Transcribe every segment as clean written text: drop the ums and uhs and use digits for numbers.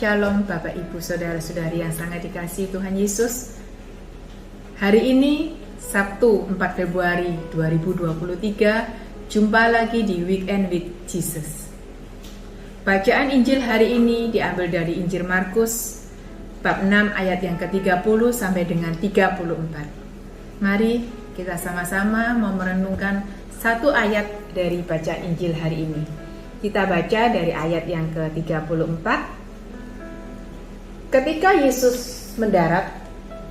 Shalom Bapak Ibu Saudara-saudari yang sangat dikasihi Tuhan Yesus. Hari ini Sabtu 4 Februari 2023, jumpa lagi di Weekend with Jesus. Bacaan Injil hari ini diambil dari Injil Markus bab 6 ayat yang ke-30 sampai dengan 34. Mari kita sama-sama mau merenungkan satu ayat dari bacaan Injil hari ini. Kita baca dari ayat yang ke-34. Ketika Yesus mendarat,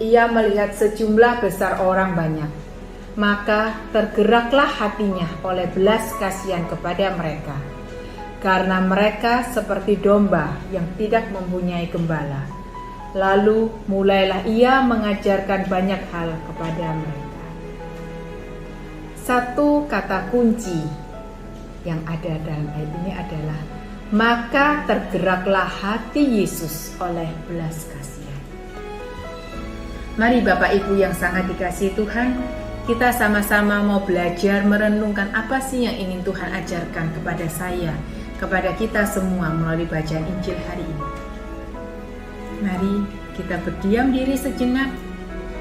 ia melihat sejumlah besar orang banyak. Maka tergeraklah hatinya oleh belas kasihan kepada mereka, karena mereka seperti domba yang tidak mempunyai gembala. Lalu mulailah ia mengajarkan banyak hal kepada mereka. Satu kata kunci yang ada dalam ayat ini adalah maka tergeraklah hati Yesus oleh belas kasihan. Mari Bapak Ibu yang sangat dikasihi Tuhan, kita sama-sama mau belajar merenungkan apa sih yang ingin Tuhan ajarkan kepada saya, kepada kita semua melalui bacaan Injil hari ini. Mari kita berdiam diri sejenak,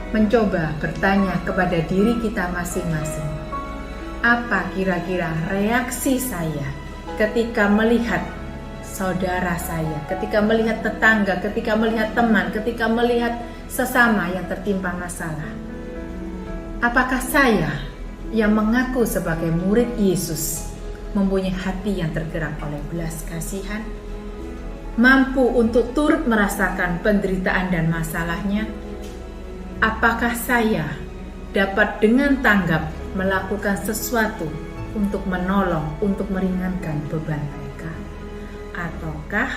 mencoba bertanya kepada diri kita masing-masing. Apa kira-kira reaksi saya ketika melihat saudara saya, ketika melihat tetangga, ketika melihat teman, ketika melihat sesama yang tertimpa masalah? Apakah saya yang mengaku sebagai murid Yesus mempunyai hati yang tergerak oleh belas kasihan, mampu untuk turut merasakan penderitaan dan masalahnya? Apakah saya dapat dengan tanggap melakukan sesuatu untuk menolong, untuk meringankan beban mereka? Ataukah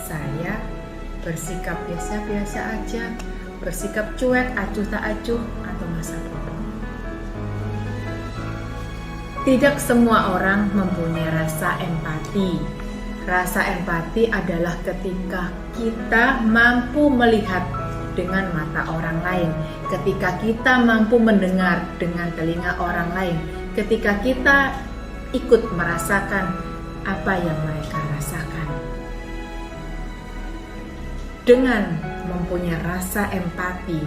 saya bersikap biasa-biasa aja, bersikap cuek, acuh tak acuh, atau masa bodoh? Tidak semua orang mempunyai rasa empati. Rasa empati adalah ketika kita mampu melihat dengan mata orang lain, ketika kita mampu mendengar dengan telinga orang lain, ketika kita ikut merasakan apa yang mereka rasakan. Dengan mempunyai rasa empati,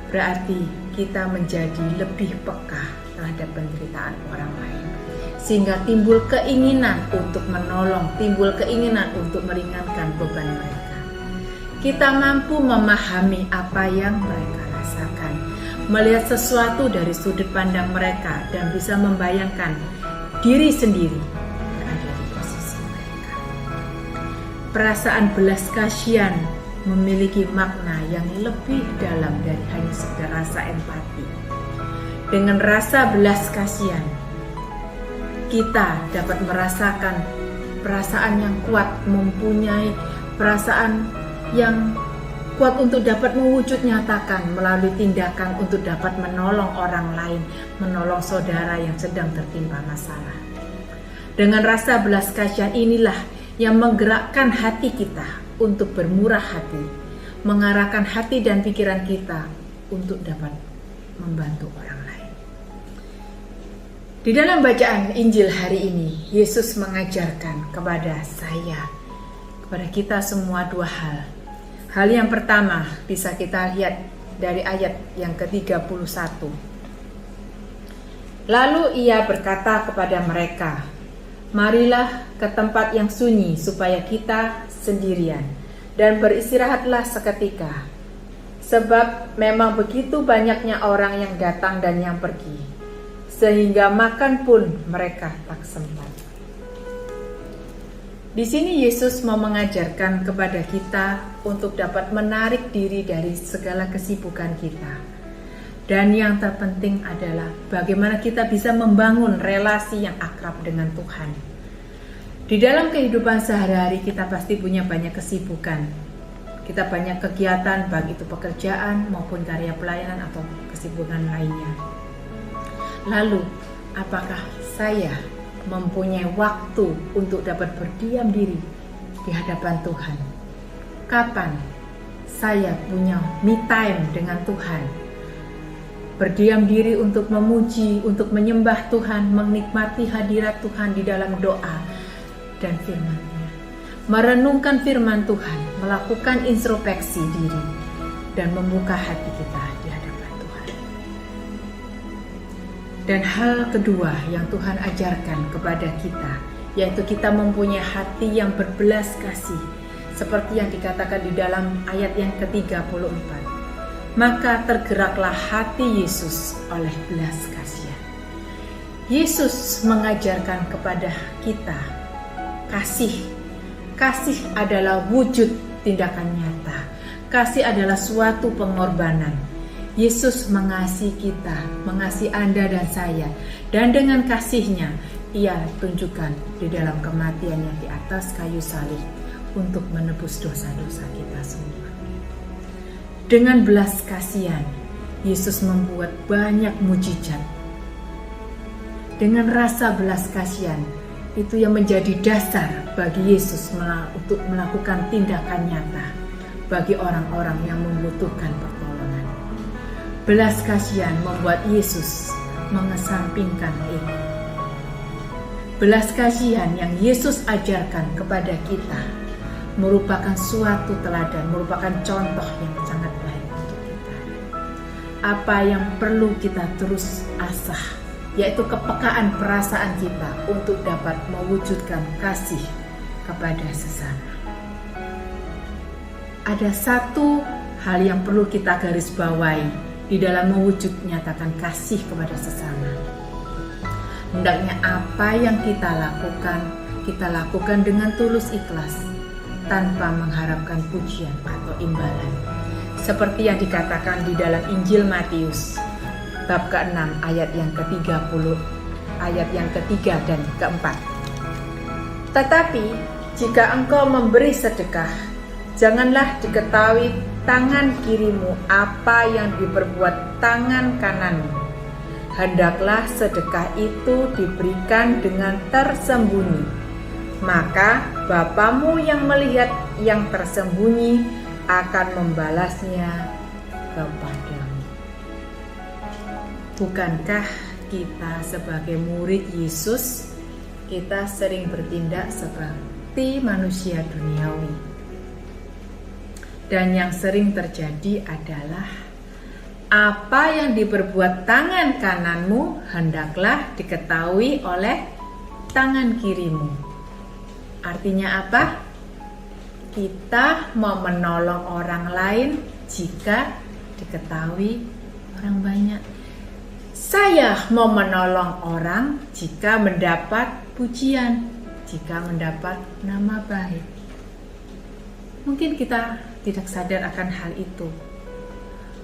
berarti kita menjadi lebih peka terhadap penderitaan orang lain, sehingga timbul keinginan untuk menolong, timbul keinginan untuk meringankan beban mereka. Kita mampu memahami apa yang mereka rasakan, melihat sesuatu dari sudut pandang mereka, dan bisa membayangkan diri sendiri berada di posisi mereka. Perasaan belas kasihan memiliki makna yang lebih dalam dari hanya sekedar rasa empati. Dengan rasa belas kasihan, kita dapat merasakan perasaan yang kuat, mempunyai perasaan yang kuat untuk dapat mewujud nyatakan melalui tindakan untuk dapat menolong orang lain, menolong saudara yang sedang tertimpa masalah. Dengan rasa belas kasihan inilah yang menggerakkan hati kita untuk bermurah hati, mengarahkan hati dan pikiran kita untuk dapat membantu orang lain. Di dalam bacaan Injil hari ini, Yesus mengajarkan kepada saya, kepada kita semua dua hal. Hal yang pertama bisa kita lihat dari ayat yang ke-31. Lalu ia berkata kepada mereka, marilah ke tempat yang sunyi supaya kita sendirian, dan beristirahatlah seketika. Sebab memang begitu banyaknya orang yang datang dan yang pergi, sehingga makan pun mereka tak sempat. Di sini Yesus mau mengajarkan kepada kita untuk dapat menarik diri dari segala kesibukan kita. Dan yang terpenting adalah bagaimana kita bisa membangun relasi yang akrab dengan Tuhan. Di dalam kehidupan sehari-hari kita pasti punya banyak kesibukan. Kita banyak kegiatan, baik itu pekerjaan maupun karya pelayanan atau kesibukan lainnya. Lalu, apakah saya mempunyai waktu untuk dapat berdiam diri di hadapan Tuhan? Kapan saya punya me time dengan Tuhan? Berdiam diri untuk memuji, untuk menyembah Tuhan, menikmati hadirat Tuhan di dalam doa dan firman-Nya. Merenungkan firman Tuhan, melakukan introspeksi diri, dan membuka hati kita di hadapan Tuhan. Dan hal kedua yang Tuhan ajarkan kepada kita, yaitu kita mempunyai hati yang berbelas kasih, seperti yang dikatakan di dalam ayat yang ke-34. Maka tergeraklah hati Yesus oleh belas kasihan. Yesus mengajarkan kepada kita kasih. Kasih adalah wujud tindakan nyata. Kasih adalah suatu pengorbanan. Yesus mengasihi kita, mengasihi Anda dan saya. Dan dengan kasih-Nya, Ia tunjukkan di dalam kematiannya di atas kayu salib untuk menebus dosa-dosa kita semua. Dengan belas kasihan, Yesus membuat banyak mujizat. Dengan rasa belas kasihan, itu yang menjadi dasar bagi Yesus untuk melakukan tindakan nyata bagi orang-orang yang membutuhkan pertolongan. Belas kasihan membuat Yesus mengesampingkan ego. Belas kasihan yang Yesus ajarkan kepada kita merupakan suatu teladan, merupakan contoh yang sangat baik untuk kita. Apa yang perlu kita terus asah, yaitu kepekaan perasaan kita untuk dapat mewujudkan kasih kepada sesama. Ada satu hal yang perlu kita garis bawahi di dalam mewujud nyatakan kasih kepada sesama. Hendaknya apa yang kita lakukan dengan tulus ikhlas, tanpa mengharapkan pujian atau imbalan. Seperti yang dikatakan di dalam Injil Matius bab ke-6 ayat yang ke-30, ayat yang ke-3 dan ke-4. Tetapi jika engkau memberi sedekah, janganlah diketahui tangan kirimu apa yang diperbuat tangan kananmu. Hendaklah sedekah itu diberikan dengan tersembunyi. Maka Bapamu yang melihat yang tersembunyi akan membalasnya kepadamu. Bukankah kita sebagai murid Yesus, kita sering bertindak seperti manusia duniawi? Dan yang sering terjadi adalah apa yang diperbuat tangan kananmu hendaklah diketahui oleh tangan kirimu. Artinya apa? Kita mau menolong orang lain jika diketahui orang banyak. Saya mau menolong orang jika mendapat pujian, jika mendapat nama baik. Mungkin kita tidak sadar akan hal itu.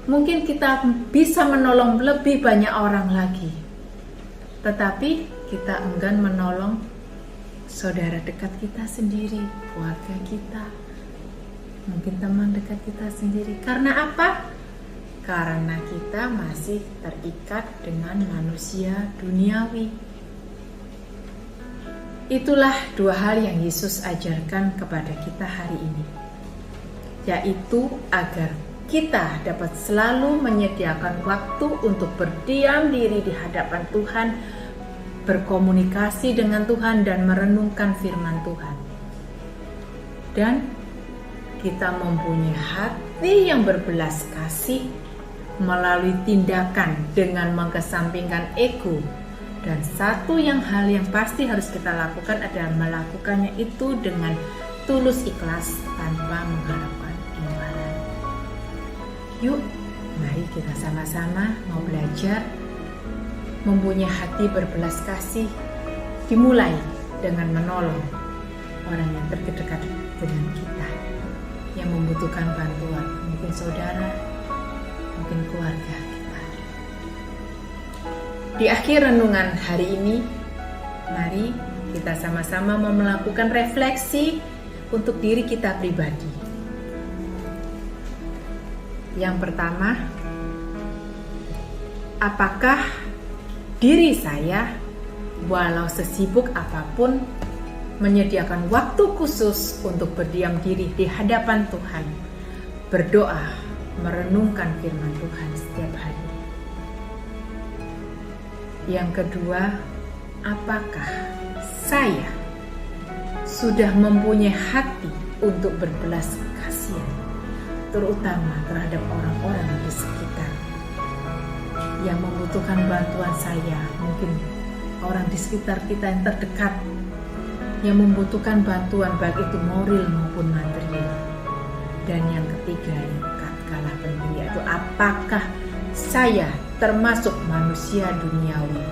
Mungkin kita bisa menolong lebih banyak orang lagi, tetapi kita enggan menolong saudara dekat kita sendiri, keluarga kita, mungkin teman dekat kita sendiri. Karena apa? Karena kita masih terikat dengan manusia duniawi. Itulah dua hal yang Yesus ajarkan kepada kita hari ini, yaitu agar kita dapat selalu menyediakan waktu untuk berdiam diri di hadapan Tuhan, berkomunikasi dengan Tuhan dan merenungkan firman Tuhan. Dan kita mempunyai hati yang berbelas kasih melalui tindakan dengan mengesampingkan ego. Dan satu hal yang pasti harus kita lakukan adalah melakukannya itu dengan tulus ikhlas tanpa mengharapkan imbalan. Yuk, mari kita sama-sama mau belajar mempunyai hati berbelas kasih, dimulai dengan menolong orang yang terdekat dengan kita, yang membutuhkan bantuan, mungkin saudara, mungkin keluarga kita. Di akhir renungan hari ini, mari kita sama-sama mau melakukan refleksi untuk diri kita pribadi. Yang pertama, apakah diri saya walau sesibuk apapun menyediakan waktu khusus untuk berdiam diri di hadapan Tuhan, berdoa, merenungkan firman Tuhan setiap hari. Yang kedua, apakah saya sudah mempunyai hati untuk berbelas kasihan, terutama terhadap orang-orang di sekitar yang membutuhkan bantuan saya, mungkin orang di sekitar kita yang terdekat yang membutuhkan bantuan baik itu moral maupun material. Dan yang ketiga yang kalah penting, yaitu apakah saya termasuk manusia duniawi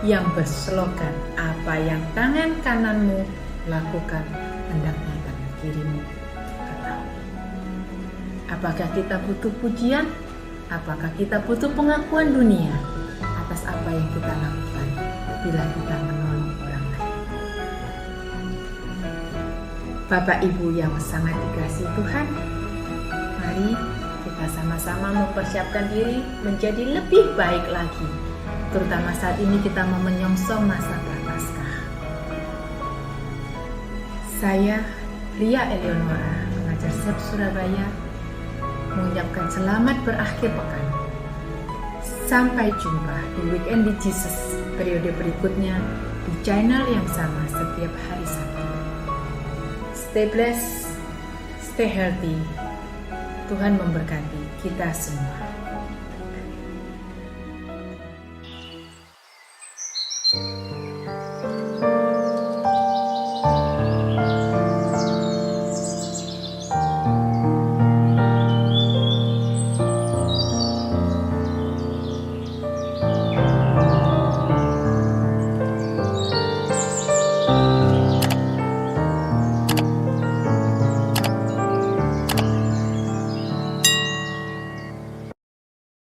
yang berslogan apa yang tangan kananmu lakukan hendaknya tangan kirimu ketahui. Apakah kita butuh pujian? Apakah kita butuh pengakuan dunia atas apa yang kita lakukan bila kita menolong orang lain? Bapak Ibu yang sangat dikasihi Tuhan, mari kita sama-sama mempersiapkan diri menjadi lebih baik lagi, terutama saat ini kita mau menyongsong masa Prapaskah. Saya, Lia Eleonora, pengajar SEP Surabaya, mengucapkan selamat berakhir pekan. Sampai jumpa di Weekend with Jesus periode berikutnya di channel yang sama setiap hari Sabtu. Stay blessed, stay healthy. Tuhan memberkati kita semua.